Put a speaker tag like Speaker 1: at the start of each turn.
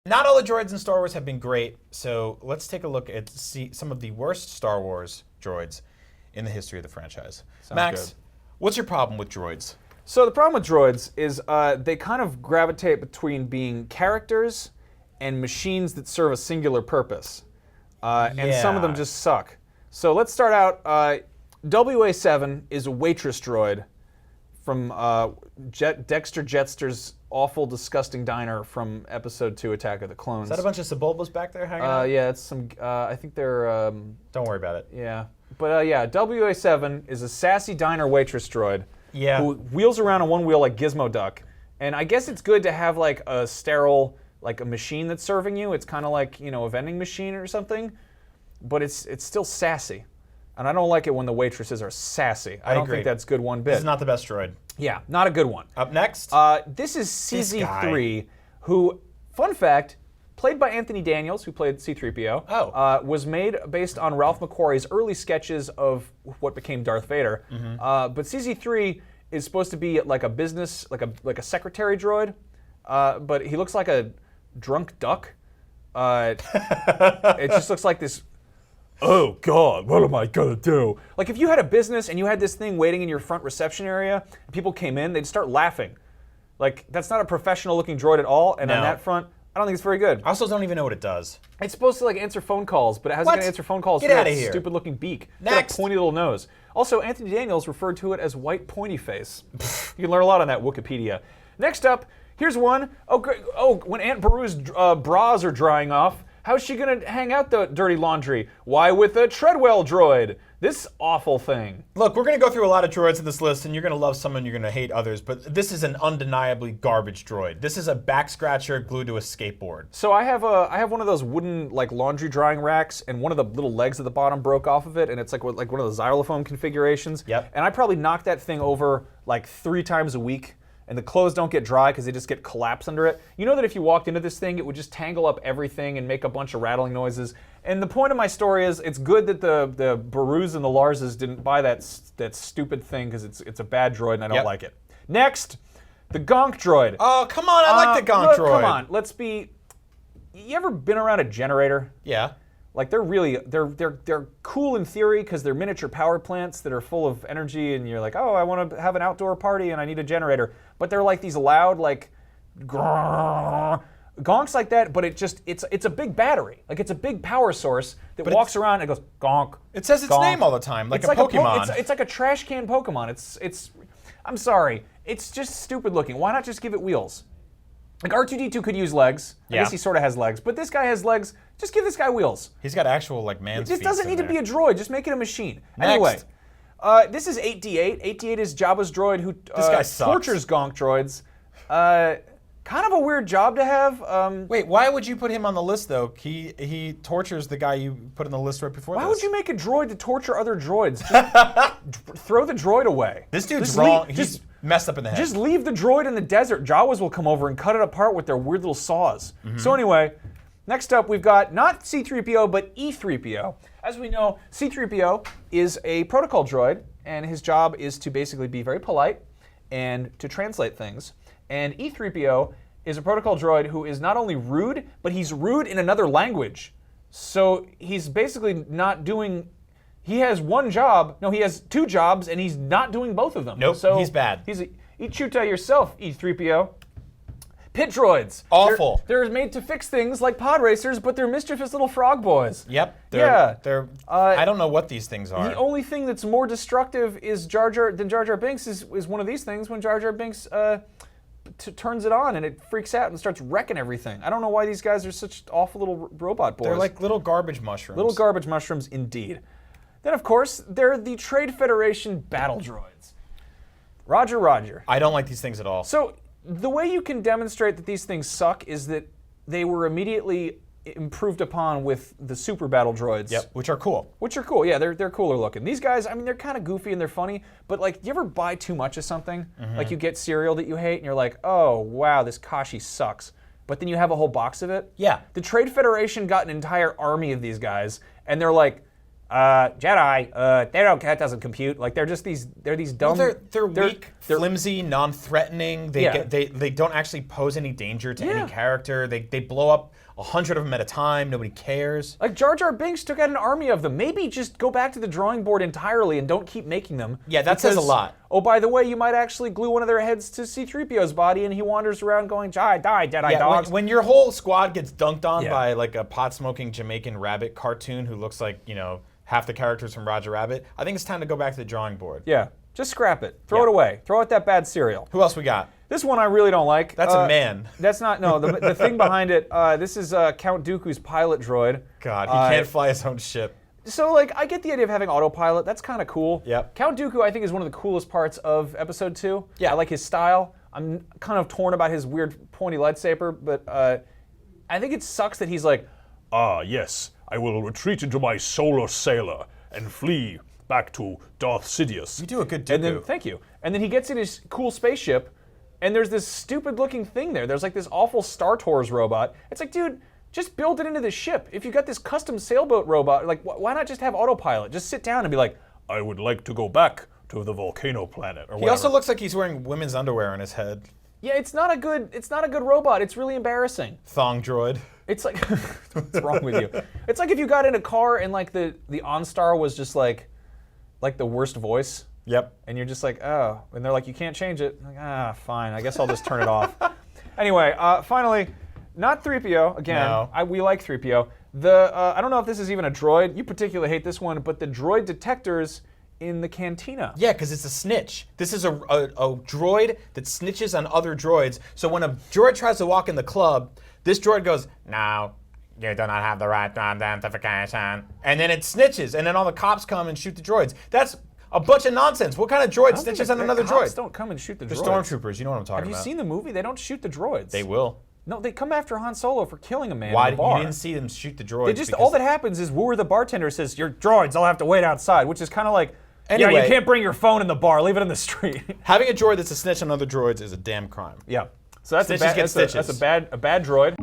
Speaker 1: Not all the droids in Star Wars have been great, so let's take a look at some of the worst Star Wars droids in the history of the franchise.
Speaker 2: Sounds
Speaker 1: Max,
Speaker 2: good.
Speaker 1: what's your problem with droids?
Speaker 2: So the problem with droids is they kind of gravitate between being characters and machines that serve a singular purpose. And some of them just suck. So let's start out. WA7 is a waitress droid from Dexter Jettster's awful, disgusting diner from Episode 2, Attack of the Clones.
Speaker 1: Is that a bunch of Sebulbas back there hanging out?
Speaker 2: Yeah, it's some. I think they're.
Speaker 1: Don't worry about it.
Speaker 2: Yeah, but yeah, WA7 is a sassy diner waitress droid.
Speaker 1: Yeah.
Speaker 2: Who wheels around on one wheel like Gizmo Duck, and I guess it's good to have like a sterile, like a machine that's serving you. It's kind of like a vending machine or something, but it's still sassy, and I don't like it when the waitresses are sassy. I don't
Speaker 1: agree.
Speaker 2: think that's good one bit.
Speaker 1: This is not the best droid.
Speaker 2: Yeah, not a good one.
Speaker 1: Up next?
Speaker 2: This is CZ3, who, fun fact, played by Anthony Daniels, who played C-3PO.
Speaker 1: Oh.
Speaker 2: Was made based on Ralph McQuarrie's early sketches of what became Darth Vader. But CZ3 is supposed to be like a business, like a secretary droid, but he looks like a drunk duck. It just looks like this. Oh God, what am I gonna do? Like if you had a business and you had this thing waiting in your front reception area, and people came in, they'd start laughing. Like that's not a professional looking droid at all, and on that front, I don't think it's very good.
Speaker 1: I also don't even know what it does.
Speaker 2: It's supposed to like answer phone calls, but it hasn't gonna answer phone calls
Speaker 1: Get
Speaker 2: with
Speaker 1: outta
Speaker 2: that
Speaker 1: here.
Speaker 2: stupid looking beak.
Speaker 1: Next.
Speaker 2: It's got a pointy little nose. Also, Anthony Daniels referred to it as white pointy face. You can learn a lot on that Wikipedia. Next up, here's one. Oh, great. Oh, when Aunt Beru's bras are drying off, how's she gonna hang out the dirty laundry? Why, with a Treadwell droid. This awful thing.
Speaker 1: Look, we're going to go through a lot of droids in this list, and you're going to love some and you're going to hate others, but this is an undeniably garbage droid. This is a back scratcher glued to a skateboard.
Speaker 2: So I have one of those wooden like laundry drying racks, and one of the little legs at the bottom broke off of it, and it's like one of those xylophone configurations.
Speaker 1: Yep.
Speaker 2: And I probably knock that thing over like 3 times a week. And the clothes don't get dry because they just get collapsed under it. You know that if you walked into this thing, it would just tangle up everything and make a bunch of rattling noises. And the point of my story is, it's good that the Barus and the Larses didn't buy that stupid thing because it's a bad droid and I don't like it. Next, the Gonk droid.
Speaker 1: Oh, come on, I like the Gonk droid.
Speaker 2: Come on, let's be. You ever been around a generator?
Speaker 1: Yeah.
Speaker 2: Like they're cool in theory because they're miniature power plants that are full of energy, and you're like, oh, I want to have an outdoor party and I need a generator. But they're like these loud like gonks like that. But it's a big battery, like it's a big power source that walks around and goes gonk.
Speaker 1: It says its name all the time, like
Speaker 2: it's
Speaker 1: a Pokemon.
Speaker 2: It's like a trash can Pokemon. It's. I'm sorry, it's just stupid looking. Why not just give it wheels? Like R2-D2 could use legs. I guess he sort of has legs, but this guy has legs. Just give this guy wheels.
Speaker 1: He's got actual like man's feet.
Speaker 2: This doesn't need to be a droid. Just make it a machine.
Speaker 1: Next.
Speaker 2: Anyway, this is 8D8. 8D8 is Jabba's droid who
Speaker 1: This guy sucks.
Speaker 2: tortures Gonk droids. Kind of a weird job to have.
Speaker 1: Wait, why would you put him on the list though? He tortures the guy you put on the list right before.
Speaker 2: Why would you make a droid to torture other droids? Just throw the droid away.
Speaker 1: This dude's wrong. He's messed up in the head.
Speaker 2: Just leave the droid in the desert. Jawas will come over and cut it apart with their weird little saws. So anyway, next up we've got not C-3PO, but E-3PO. As we know, C-3PO is a protocol droid, and his job is to basically be very polite and to translate things. And E-3PO is a protocol droid who is not only rude, but he's rude in another language. So he's basically not doing... He has one job. No, he has 2 jobs, and he's not doing both of them.
Speaker 1: Nope,
Speaker 2: so
Speaker 1: he's bad.
Speaker 2: Eat Chuta yourself, E-3PO. Pit droids.
Speaker 1: Awful.
Speaker 2: They're made to fix things like pod racers, but they're mischievous little frog boys.
Speaker 1: Yep.
Speaker 2: They're
Speaker 1: I don't know what these things are.
Speaker 2: The only thing that's more destructive is Jar Jar Binks is one of these things when Jar Jar Binks turns it on and it freaks out and starts wrecking everything. I don't know why these guys are such awful little robot boys.
Speaker 1: They're like little garbage mushrooms.
Speaker 2: Little garbage mushrooms, indeed. Then, of course, they're the Trade Federation battle droids. Roger.
Speaker 1: I don't like these things at all.
Speaker 2: So the way you can demonstrate that these things suck is that they were immediately improved upon with the super battle droids.
Speaker 1: Yep, which are cool.
Speaker 2: Yeah, they're cooler looking. These guys, I mean, they're kind of goofy and they're funny, but like, you ever buy too much of something? Like you get cereal that you hate and you're like, oh, wow, this Kashi sucks. But then you have a whole box of it?
Speaker 1: Yeah.
Speaker 2: The Trade Federation got an entire army of these guys, and they're like, Jedi, that doesn't compute. Like they're these dumb.
Speaker 1: Well, they're weak, flimsy, non-threatening. They don't actually pose any danger to any character. They blow up 100 of them at a time. Nobody cares.
Speaker 2: Like Jar Jar Binks took out an army of them. Maybe just go back to the drawing board entirely and don't keep making them.
Speaker 1: Yeah, that says a lot.
Speaker 2: Oh, by the way, you might actually glue one of their heads to C-3PO's body, and he wanders around going, "Die, Jedi dogs."
Speaker 1: When your whole squad gets dunked on by like a pot-smoking Jamaican rabbit cartoon who looks like half the characters from Roger Rabbit, I think it's time to go back to the drawing board.
Speaker 2: Yeah, just scrap it. Throw it away. Throw out that bad cereal.
Speaker 1: Who else we got?
Speaker 2: This one I really don't like.
Speaker 1: That's a man.
Speaker 2: That's not, no, the thing behind it, this is Count Dooku's pilot droid.
Speaker 1: God, he can't fly his own ship.
Speaker 2: So, like, I get the idea of having autopilot. That's kind of cool.
Speaker 1: Yep.
Speaker 2: Count Dooku, I think, is one of the coolest parts of Episode 2.
Speaker 1: Yeah.
Speaker 2: I like his style. I'm kind of torn about his weird pointy lightsaber, but I think it sucks that he's like,
Speaker 3: yes, I will retreat into my solar sailor and flee back to Darth Sidious.
Speaker 1: You do a good Dooku.
Speaker 2: And then, thank you. And then he gets in his cool spaceship, and there's this stupid-looking thing there. There's like this awful Star Tours robot. It's like, dude, just build it into the ship. If you got this custom sailboat robot, like, why not just have autopilot? Just sit down and be like,
Speaker 3: I would like to go back to the volcano planet or whatever.
Speaker 1: He also looks like he's wearing women's underwear on his head.
Speaker 2: yeah, it's not a good robot. It's really embarrassing.
Speaker 1: Thong droid.
Speaker 2: It's like, what's wrong with you? It's like if you got in a car and like the OnStar was just like the worst voice.
Speaker 1: Yep.
Speaker 2: And you're just like, oh, and they're like, you can't change it. I'm like, fine, I guess I'll just turn it off. Anyway, finally, not Threepio, again,
Speaker 1: No.
Speaker 2: we like Threepio. I don't know if this is even a droid, you particularly hate this one, but the droid detectors in the cantina.
Speaker 1: Yeah, because it's a snitch. This is a droid that snitches on other droids. So when a droid tries to walk in the club, this droid goes, "No, you do not have the right to identification." And then it snitches, and then all the cops come and shoot the droids. That's a bunch of nonsense. What kind of droid snitches on another
Speaker 2: Cops
Speaker 1: droid?
Speaker 2: don't come and shoot the
Speaker 1: The
Speaker 2: droids.
Speaker 1: stormtroopers, you know what I'm talking
Speaker 2: Have you
Speaker 1: about.
Speaker 2: seen the movie? They don't shoot the droids.
Speaker 1: They will.
Speaker 2: No, they come after Han Solo for killing a man
Speaker 1: Why
Speaker 2: in the bar.
Speaker 1: you didn't see them shoot the droids?
Speaker 2: They just
Speaker 1: because-
Speaker 2: all that happens is Wooer the bartender says, "Your droids, I'll have to wait outside," which is kind of like,
Speaker 1: Anyway.
Speaker 2: yeah, you can't bring your phone in the bar. Leave it in the street.
Speaker 1: Having a droid that's a snitch on other droids is a damn crime.
Speaker 2: Yeah. So that's
Speaker 1: Snitches get stitches.
Speaker 2: that's a bad droid.